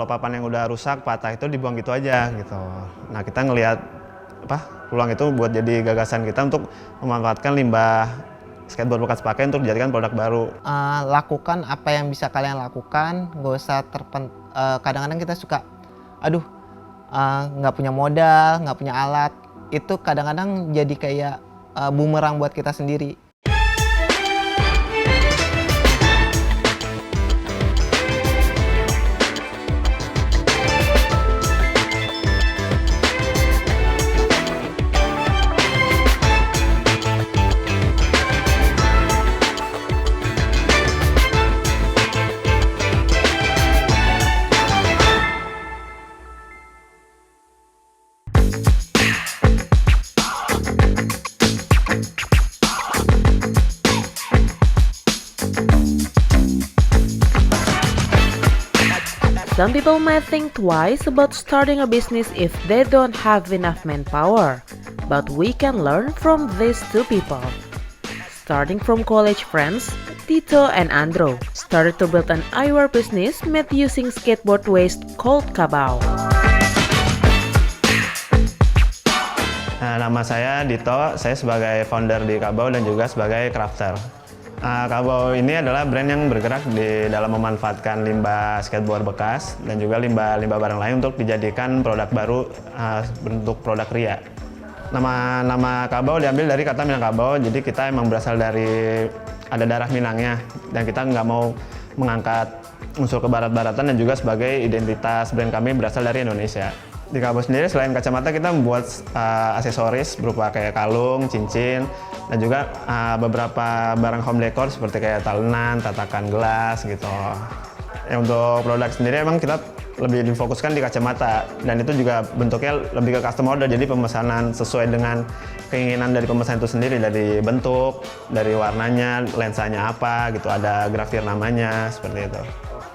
kalau papan yang udah rusak, patah itu dibuang gitu aja gitu. Nah kita ngelihat peluang itu buat jadi gagasan kita untuk memanfaatkan limbah skateboard bekas pakai untuk dijadikan produk baru. Lakukan apa yang bisa kalian lakukan, gak usah kadang-kadang kita suka, nggak punya modal, nggak punya alat, itu kadang-kadang jadi kayak bumerang buat kita sendiri. Some people might think twice about starting a business if they don't have enough manpower, but we can learn from these two people. Starting from college friends, Tito and Andro started to build an eyewear business made using skateboard waste called Kabau. Nah, nama saya Dito, saya sebagai founder di Kabau dan juga sebagai crafter. Kabau ini adalah brand yang bergerak di dalam memanfaatkan limbah skateboard bekas dan juga limbah barang lain untuk dijadikan produk baru bentuk produk ria. Nama Kabau diambil dari kata Minangkabau, jadi kita emang berasal dari ada darah Minangnya dan kita nggak mau mengangkat unsur kebarat-baratan dan juga sebagai identitas brand kami berasal dari Indonesia. Di Kabau sendiri selain kacamata kita membuat aksesoris berupa kayak kalung, cincin, dan juga beberapa barang home decor seperti kayak talenan, tatakan gelas gitu. Untuk produk sendiri emang kita lebih difokuskan di kacamata dan itu juga bentuknya lebih ke custom order, jadi pemesanan sesuai dengan keinginan dari pemesan itu sendiri, dari bentuk, dari warnanya, lensanya apa gitu, ada grafir namanya seperti itu.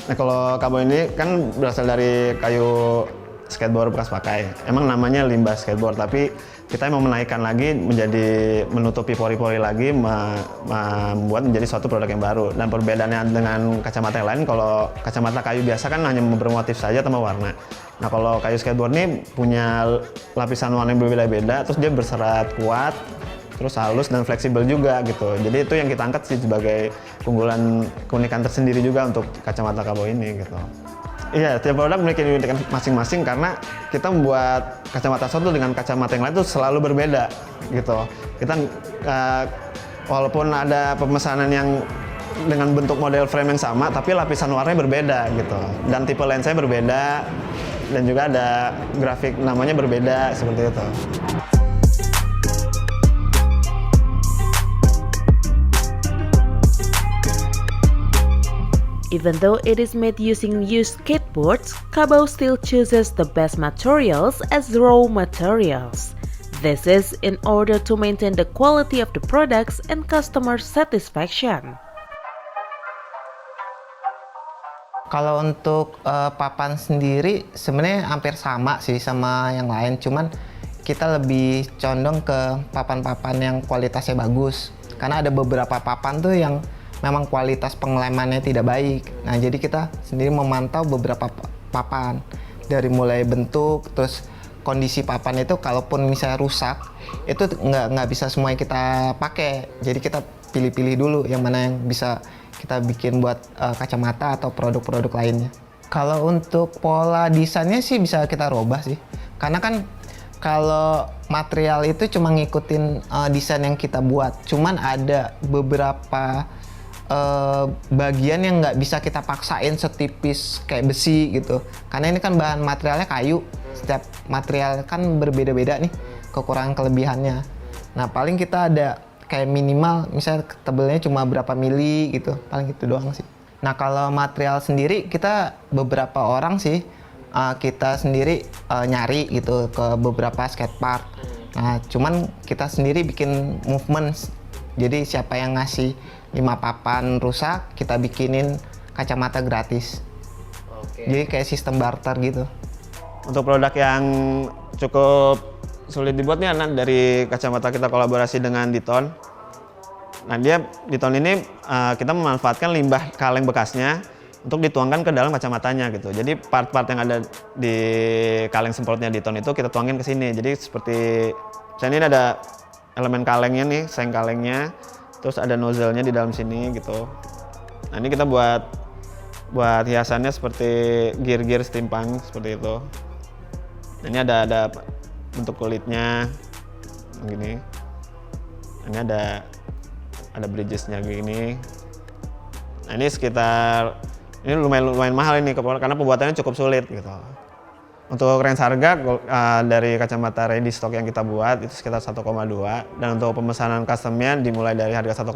Nah kalau Kabau ini kan berasal dari kayu skateboard bekas pakai. Emang namanya limbah skateboard, tapi kita mau menaikkan lagi menjadi menutupi pori-pori lagi, membuat menjadi suatu produk yang baru. Dan perbedaannya dengan kacamata yang lain, kalau kacamata kayu biasa kan hanya bermotif saja sama warna. Nah kalau kayu skateboard ini punya lapisan warna yang berbeda-beda, terus dia berserat kuat, terus halus dan fleksibel juga gitu. Jadi itu yang kita angkat sih sebagai keunikan tersendiri juga untuk kacamata Kabau ini gitu. Iya, tiap produk memiliki keunikan masing-masing karena kita membuat kacamata satu dengan kacamata yang lain itu selalu berbeda gitu. Kita walaupun ada pemesanan yang dengan bentuk model frame yang sama, tapi lapisan warnanya berbeda gitu. Dan tipe lensanya berbeda dan juga ada grafik namanya berbeda seperti itu. Even though it is made using used skateboards, Kabau still chooses the best materials as raw materials. This is in order to maintain the quality of the products and customer satisfaction. Kalau untuk papan sendiri sebenarnya hampir sama sih sama yang lain, cuman kita lebih condong ke papan-papan yang kualitasnya bagus. Karena ada beberapa papan tuh yang memang kualitas pengelemannya tidak baik. Nah, jadi kita sendiri memantau beberapa papan dari mulai bentuk, terus kondisi papan itu kalaupun misalnya rusak, itu nggak bisa semuanya kita pakai. Jadi kita pilih-pilih dulu yang mana yang bisa kita bikin buat kacamata atau produk-produk lainnya. Kalau untuk pola desainnya sih bisa kita robah sih. Karena kan kalau material itu cuma ngikutin desain yang kita buat. Cuman ada beberapa bagian yang nggak bisa kita paksain setipis kayak besi gitu, karena ini kan bahan materialnya kayu, setiap material kan berbeda-beda nih kekurangan kelebihannya. Nah paling kita ada kayak minimal misalnya tebelnya cuma berapa mili gitu, paling gitu doang sih. Nah kalau material sendiri kita beberapa orang sih kita sendiri nyari gitu ke beberapa skatepark. Nah cuman kita sendiri bikin movement, jadi siapa yang ngasih 5 papan rusak, kita bikinin kacamata gratis. Jadi kayak sistem barter gitu. Untuk produk yang cukup sulit dibuat nih anak, dari kacamata kita kolaborasi dengan Diton. Nah dia Diton ini kita memanfaatkan limbah kaleng bekasnya untuk dituangkan ke dalam kacamatanya gitu. Jadi part-part yang ada di kaleng semprotnya di ton itu kita tuangin ke sini. Jadi seperti misalnya ini ada elemen kalengnya nih, seng kalengnya, terus ada nozzle-nya di dalam sini gitu. Nah ini kita buat hiasannya seperti gear-gear steampunk seperti itu. Nah, ini ada bentuk kulitnya gini. Ini ada bridges-nya gini. Nah ini ini lumayan mahal ini karena pembuatannya cukup sulit gitu. Untuk range harga dari kacamata ready stock yang kita buat itu sekitar 1,2, dan untuk pemesanan customnya dimulai dari harga 1,5.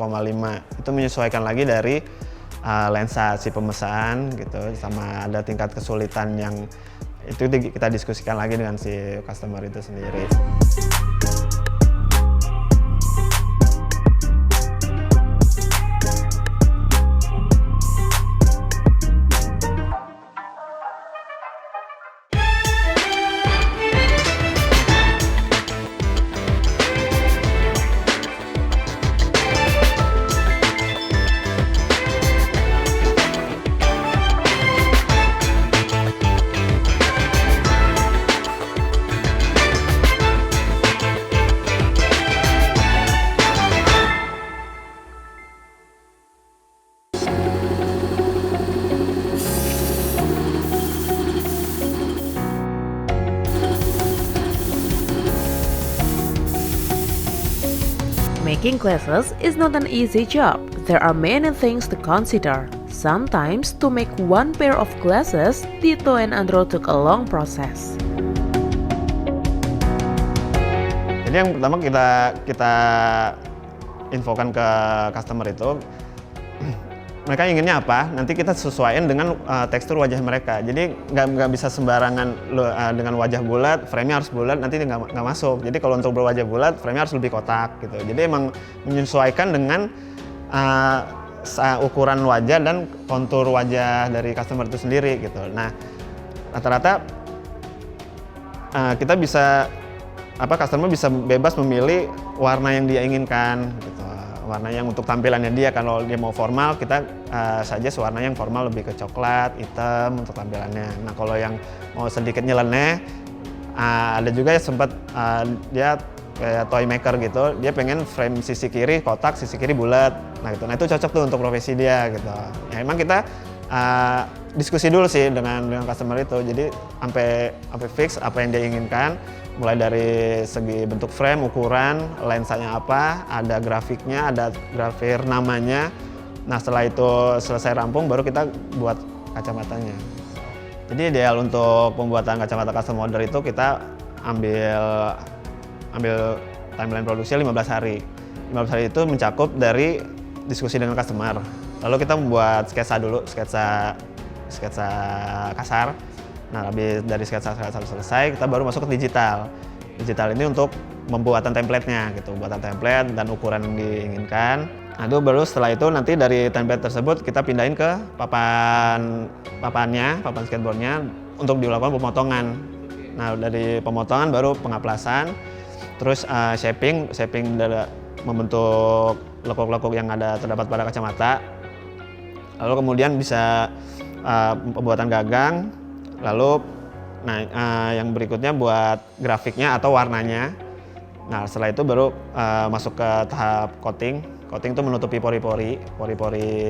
Itu menyesuaikan lagi dari lensa si pemesan gitu, sama ada tingkat kesulitan yang itu kita diskusikan lagi dengan si customer itu sendiri. Making glasses is not an easy job. There are many things to consider. Sometimes, to make one pair of glasses, Tito and Andro took a long process. Jadi yang pertama kita infokan ke customer itu mereka inginnya apa, nanti kita sesuaikan dengan tekstur wajah mereka. Jadi nggak bisa sembarangan dengan wajah bulat, frame-nya harus bulat, nanti nggak masuk. Jadi kalau untuk berwajah bulat, frame-nya harus lebih kotak gitu. Jadi emang menyesuaikan dengan ukuran wajah dan kontur wajah dari customer itu sendiri gitu. Nah rata-rata kita bisa customer bisa bebas memilih warna yang dia inginkan gitu. Warna yang untuk tampilannya dia, kalau dia mau formal kita suggest warna yang formal lebih ke coklat, hitam untuk tampilannya. Nah kalau yang mau sedikit nyeleneh, ada juga yang sempat dia kayak toy maker gitu, dia pengen frame sisi kiri kotak, sisi kiri bulat. Nah itu cocok tuh untuk profesi dia gitu. Ya emang kita diskusi dulu sih dengan customer itu, jadi sampai fix apa yang dia inginkan. Mulai dari segi bentuk frame, ukuran, lensanya apa, ada grafiknya, ada grafir namanya. Nah setelah itu selesai rampung baru kita buat kacamatanya. Jadi ideal untuk pembuatan kacamata custom order itu kita ambil timeline produksi 15 hari. 15 hari itu mencakup dari diskusi dengan customer. Lalu kita membuat sketsa dulu, sketsa kasar. Nah, habis dari sketsa selesai, kita baru masuk ke digital. Digital ini untuk pembuatan template-nya gitu, pembuatan template dan ukuran yang diinginkan. Nah, itu baru setelah itu nanti dari template tersebut kita pindahin ke papan skateboardnya untuk dilakukan pemotongan. Nah, dari pemotongan baru pengaplasan, terus shaping membentuk lekuk-lekuk yang terdapat pada kacamata. Lalu kemudian bisa pembuatan gagang. Lalu yang berikutnya buat grafiknya atau warnanya. Nah setelah itu baru masuk ke tahap coating. Coating itu menutupi pori-pori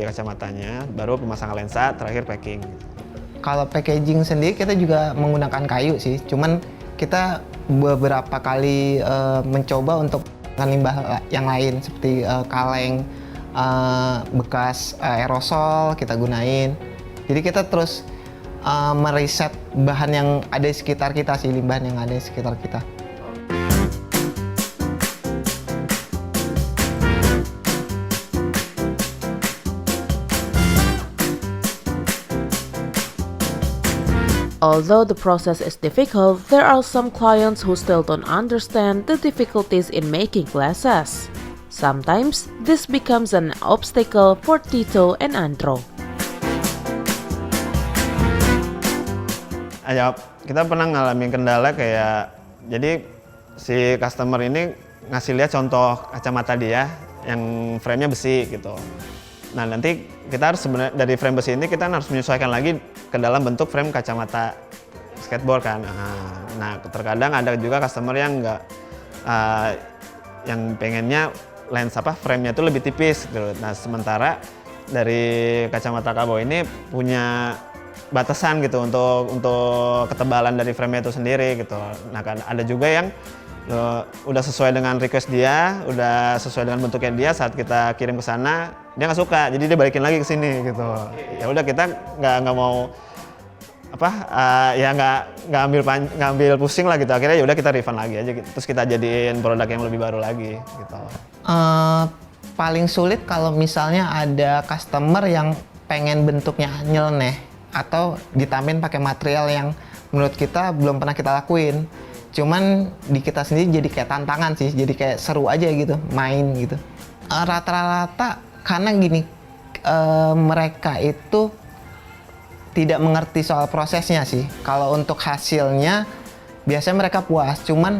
kacamatanya, baru pemasangan lensa, terakhir packing. Kalau packaging sendiri kita juga menggunakan kayu sih, cuman kita beberapa kali mencoba untuk limbah yang lain seperti kaleng, bekas aerosol kita gunain. Jadi kita terus meriset bahan yang ada di sekitar kita sih, limbah yang ada di sekitar kita. Although the process is difficult, there are some clients who still don't understand the difficulties in making glasses. Sometimes, this becomes an obstacle for Tito and Andro. Kita pernah ngalamin kendala kayak, jadi si customer ini ngasih lihat contoh kacamata dia yang frame-nya besi gitu. Nah nanti kita harus sebenarnya dari frame besi ini kita harus menyesuaikan lagi ke dalam bentuk frame kacamata skateboard kan. Nah terkadang ada juga customer yang nggak yang pengennya frame-nya itu lebih tipis gitu. Nah sementara dari kacamata Kabo ini punya batasan gitu untuk ketebalan dari frame-nya itu sendiri gitu. Nah kan ada juga yang udah sesuai dengan request dia, udah sesuai dengan bentuknya dia, saat kita kirim ke sana dia nggak suka, jadi dia balikin lagi ke sini gitu. Ya udah kita nggak mau nggak ambil pusing lah gitu. Akhirnya ya udah kita refund lagi aja gitu. Terus kita jadiin produk yang lebih baru lagi gitu. Paling sulit kalau misalnya ada customer yang pengen bentuknya nyeleneh atau ditambahin pakai material yang menurut kita belum pernah kita lakuin. Cuman di kita sendiri jadi kayak tantangan sih, jadi kayak seru aja gitu, main gitu. Rata-rata karena gini, mereka itu tidak mengerti soal prosesnya sih. Kalau untuk hasilnya biasanya mereka puas, cuman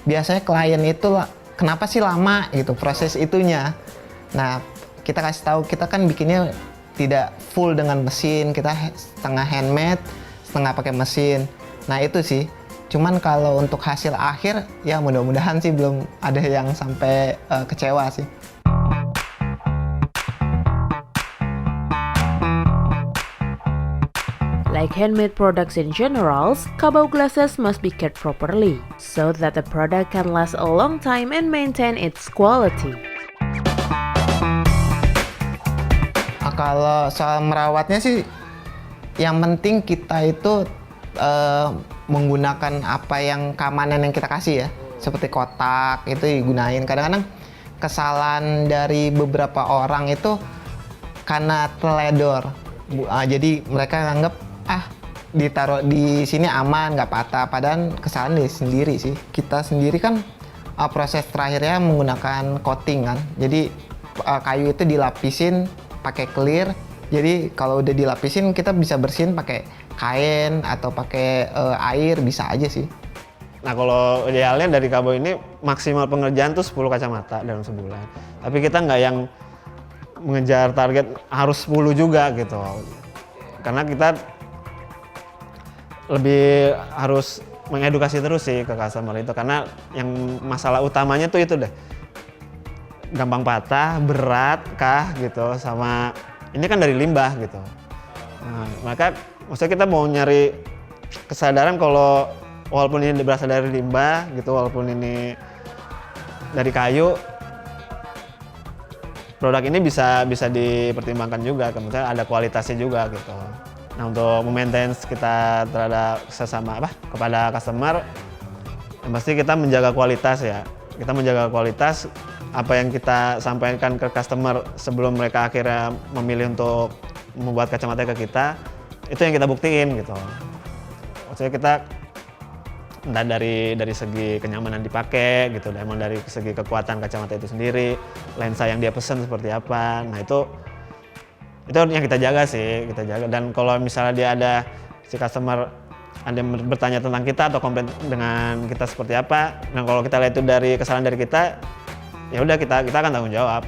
biasanya klien itu kenapa sih lama gitu proses itunya. Nah kita kasih tahu, kita kan bikinnya tidak full dengan mesin, kita setengah handmade, setengah pakai mesin. Nah itu sih. Cuman kalau untuk hasil akhir ya mudah-mudahan sih belum ada yang sampai kecewa sih. Like handmade products in general, Kabau glasses must be kept properly so that the product can last a long time and maintain its quality. Kalau soal merawatnya sih, yang penting kita itu menggunakan apa yang keamanan yang kita kasih ya, seperti kotak itu digunain. Kadang-kadang kesalahan dari beberapa orang itu karena teledor, jadi mereka nganggap ditaruh di sini aman, nggak patah, padahal kesalahan dari sendiri sih. Kita sendiri kan proses terakhirnya menggunakan coating kan, jadi kayu itu dilapisin pakai clear. Jadi kalau udah dilapisin kita bisa bersihin pakai kain atau pakai air, bisa aja sih. Nah kalau idealnya dari Kabo ini maksimal pengerjaan tuh 10 kacamata dalam sebulan. Tapi kita nggak yang mengejar target harus 10 juga gitu. Karena kita lebih harus mengedukasi terus sih ke customer itu. Karena yang masalah utamanya tuh itu deh. Gampang patah, berat kah gitu, sama ini kan dari limbah gitu. Nah, maka maksudnya kita mau nyari kesadaran kalau walaupun ini berasal dari limbah gitu, walaupun ini dari kayu, produk ini bisa dipertimbangkan juga, kemudian ada kualitasnya juga gitu. Nah untuk memaintain kita terhadap kepada customer, yang pasti kita menjaga kualitas ya. Kita menjaga kualitas apa yang kita sampaikan ke customer sebelum mereka akhirnya memilih untuk membuat kacamata ke kita, itu yang kita buktiin gitu. Maksudnya kita entah dari segi kenyamanan dipakai gitu, emang dari segi kekuatan kacamata itu sendiri, lensa yang dia pesan seperti apa. Nah itu yang kita jaga sih, kita jaga. Dan kalau misalnya dia ada si customer ada yang bertanya tentang kita atau komplain dengan kita seperti apa, nah kalau kita lihat itu dari kesalahan dari kita, ya udah kita akan tanggung jawab.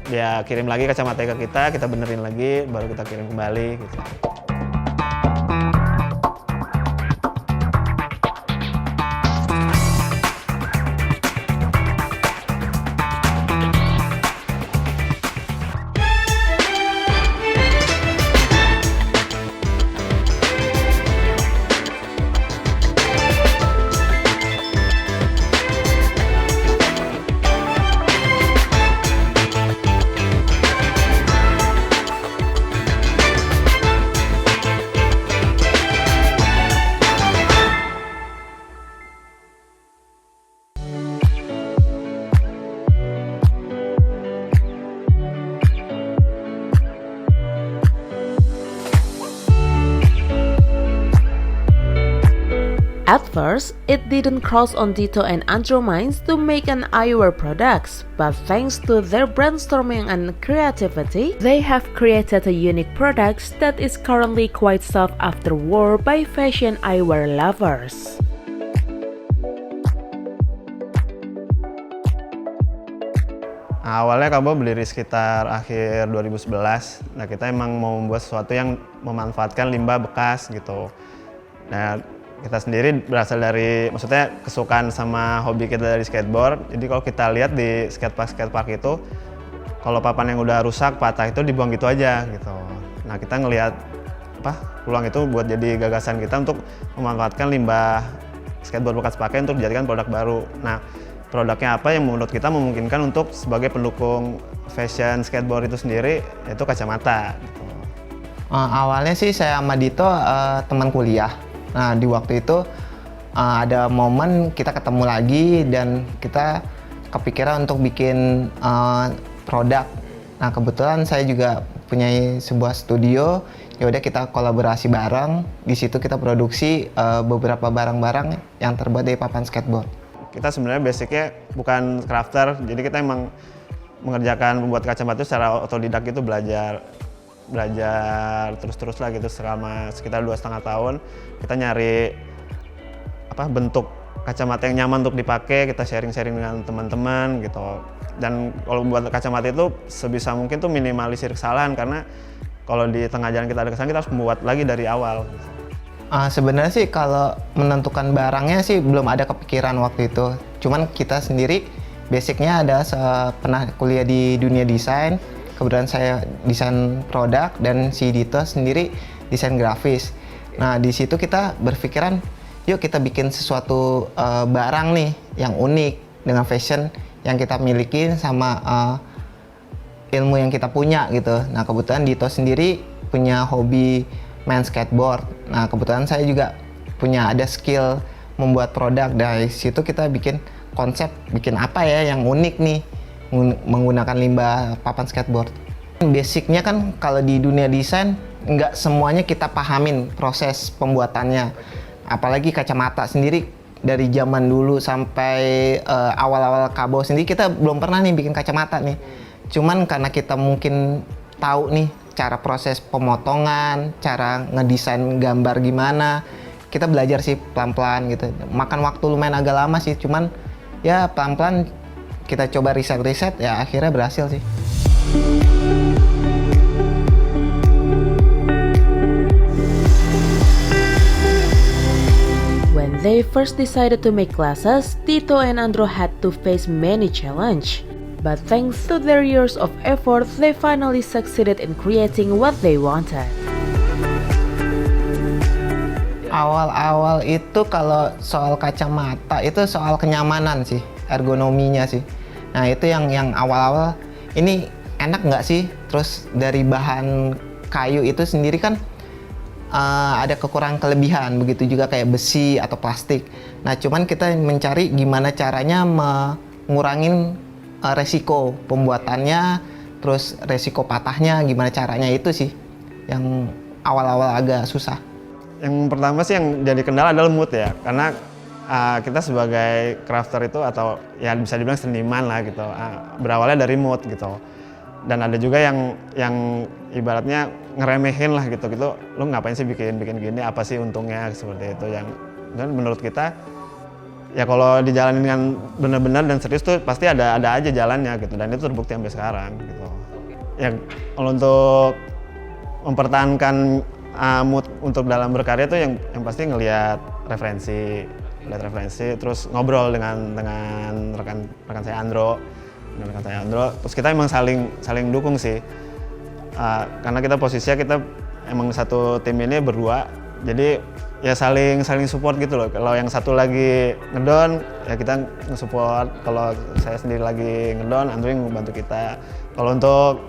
Dia kirim lagi kacamata ke kita benerin lagi, baru kita kirim kembali gitu. At first, it didn't cross on Dito and Andrew minds to make an eyewear products, but thanks to their brainstorming and creativity, they have created a unique product that is currently quite sought after war by fashion eyewear lovers. Nah, awalnya Kabo berdiri sekitar akhir 2011. Nah, kita emang mau membuat sesuatu yang memanfaatkan limbah bekas gitu. Nah, kita sendiri berasal dari, maksudnya kesukaan sama hobi kita dari skateboard. Jadi kalau kita lihat di skatepark itu, kalau papan yang udah rusak, patah itu dibuang gitu aja gitu. Nah, kita ngelihat peluang itu buat jadi gagasan kita untuk memanfaatkan limbah skateboard bekas pakai untuk dijadikan produk baru. Nah, produknya apa yang menurut kita memungkinkan untuk sebagai pendukung fashion skateboard itu sendiri, yaitu kacamata. Gitu. Awalnya sih saya sama Dito teman kuliah. Nah, di waktu itu ada momen kita ketemu lagi dan kita kepikiran untuk bikin produk. Nah, kebetulan saya juga punya sebuah studio. Ya udah kita kolaborasi bareng. Di situ kita produksi beberapa barang-barang yang terbuat dari papan skateboard. Kita sebenarnya basicnya bukan crafter, jadi kita emang mengerjakan membuat kacamata itu secara otodidak gitu, belajar terus lah gitu selama sekitar 2,5 tahun. Kita nyari bentuk kacamata yang nyaman untuk dipakai, kita sharing dengan teman-teman gitu. Dan kalau buat kacamata itu sebisa mungkin tuh minimalisir kesalahan, karena kalau di tengah jalan kita ada kesalahan, kita harus membuat lagi dari awal. Sebenarnya sih kalau menentukan barangnya sih belum ada kepikiran waktu itu. Cuman kita sendiri basicnya ada pernah kuliah di dunia desain. Kebetulan saya desain produk dan si Dito sendiri desain grafis. Nah, di situ kita berpikiran, yuk kita bikin sesuatu barang nih yang unik dengan fashion yang kita miliki sama ilmu yang kita punya gitu. Nah, kebetulan Dito sendiri punya hobi main skateboard. Nah, kebetulan saya juga ada skill membuat produk. Dari situ kita bikin konsep, bikin apa ya yang unik nih menggunakan limbah papan skateboard. Basicnya kan kalau di dunia desain nggak semuanya kita pahamin proses pembuatannya. Apalagi kacamata sendiri dari zaman dulu sampai awal-awal Kabo sendiri kita belum pernah nih bikin kacamata nih. Cuman karena kita mungkin tahu nih cara proses pemotongan, cara ngedesain gambar gimana, kita belajar sih pelan-pelan gitu. Makan waktu lumayan agak lama sih, cuman ya pelan-pelan kita coba riset ya akhirnya berhasil sih. When they first decided to make classes, Tito and Andro had to face many challenges. But thanks to their years of effort, they finally succeeded in creating what they wanted. Awal-awal itu kalau soal kacamata itu soal kenyamanan sih, ergonominya sih. Nah, itu yang awal-awal ini enak nggak sih? Terus dari bahan kayu itu sendiri kan ada kekurangan kelebihan, begitu juga kayak besi atau plastik. Nah, cuman kita mencari gimana caranya mengurangin resiko pembuatannya, terus resiko patahnya gimana caranya, itu sih yang awal-awal agak susah. Yang pertama sih yang jadi kendala adalah mood ya, karena kita sebagai crafter itu atau ya bisa dibilang seniman lah gitu, berawalnya dari mood gitu. Dan ada juga yang ibaratnya ngeremehin lah gitu, lu ngapain sih bikin gini, apa sih untungnya, seperti itu. Yang dan menurut kita ya kalau dijalanin dengan benar-benar dan serius tuh pasti ada aja jalannya gitu, dan itu terbukti sampai sekarang gitu. Ya kalau untuk mempertahankan mood untuk dalam berkarya tuh yang pasti ngelihat referensi, terus ngobrol dengan rekan saya Andro, terus kita emang saling dukung sih, karena kita posisinya kita emang satu tim ini berdua, jadi ya saling support gitu loh. Kalau yang satu lagi ngedown ya kita nge-support, kalau saya sendiri lagi ngedown, Andro yang membantu kita. Kalau untuk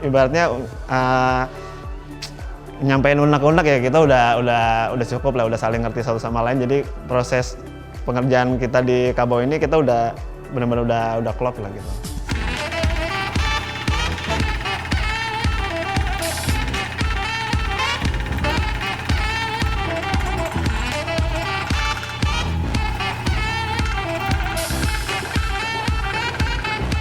ibaratnya nyampein unek-unek ya kita udah cukup lah, udah saling ngerti satu sama lain. Jadi proses pengerjaan kita di Kabo ini kita udah benar-benar udah klop lah gitu.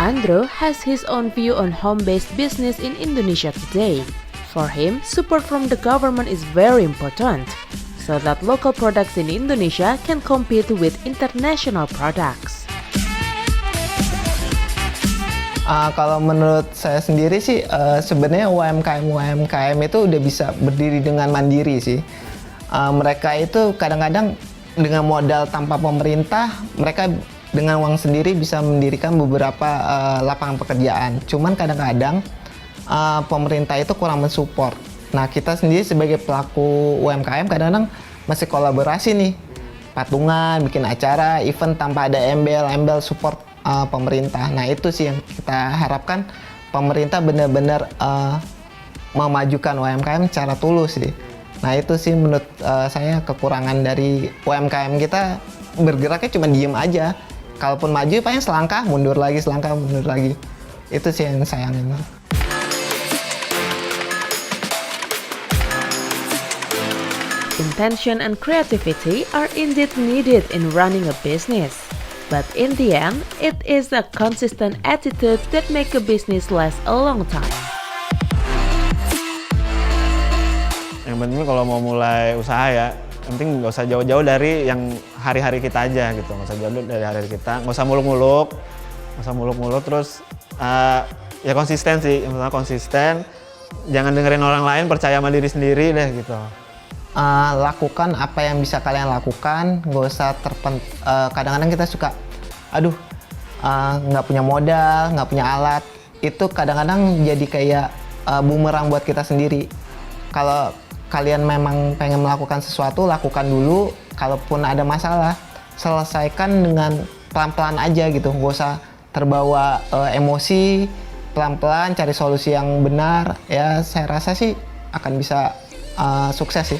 Andro has his own view on home-based business in Indonesia today. For him, support from the government is very important, so that local products in Indonesia can compete with international products. Kalau menurut saya sendiri sih sebenarnya UMKM itu udah bisa berdiri dengan mandiri sih. Mereka itu kadang-kadang dengan modal tanpa pemerintah, mereka dengan uang sendiri bisa mendirikan beberapa lapangan pekerjaan. Cuman kadang-kadang pemerintah itu kurang mensupport. Nah, kita sendiri sebagai pelaku UMKM kadang-kadang masih kolaborasi nih, patungan, bikin acara, event tanpa ada embel-embel support pemerintah. Nah, itu sih yang kita harapkan, pemerintah benar-benar memajukan UMKM secara tulus sih. Nah, itu sih menurut saya kekurangan dari UMKM kita, bergeraknya cuma diem aja. Kalaupun maju paling selangkah mundur lagi, selangkah mundur lagi. Itu sih yang sayangin. Intention and creativity are indeed needed in running a business. But in the end, it is a consistent attitude that make a business last a long time. Yang penting kalau mau mulai usaha ya, yang penting nggak usah jauh-jauh dari yang hari-hari kita aja gitu, nggak usah jauh dari hari-hari kita, nggak usah muluk-muluk, terus ya konsisten sih, yang pertama konsisten, jangan dengerin orang lain, percaya sama diri sendiri deh gitu. Lakukan apa yang bisa kalian lakukan, nggak usah kadang-kadang kita suka, nggak punya modal, nggak punya alat, itu kadang-kadang jadi kayak bumerang buat kita sendiri. Kalau kalian memang pengen melakukan sesuatu, lakukan dulu. Kalaupun ada masalah, selesaikan dengan pelan-pelan aja gitu, nggak usah terbawa emosi, pelan-pelan cari solusi yang benar. Ya, saya rasa sih akan bisa sukses sih.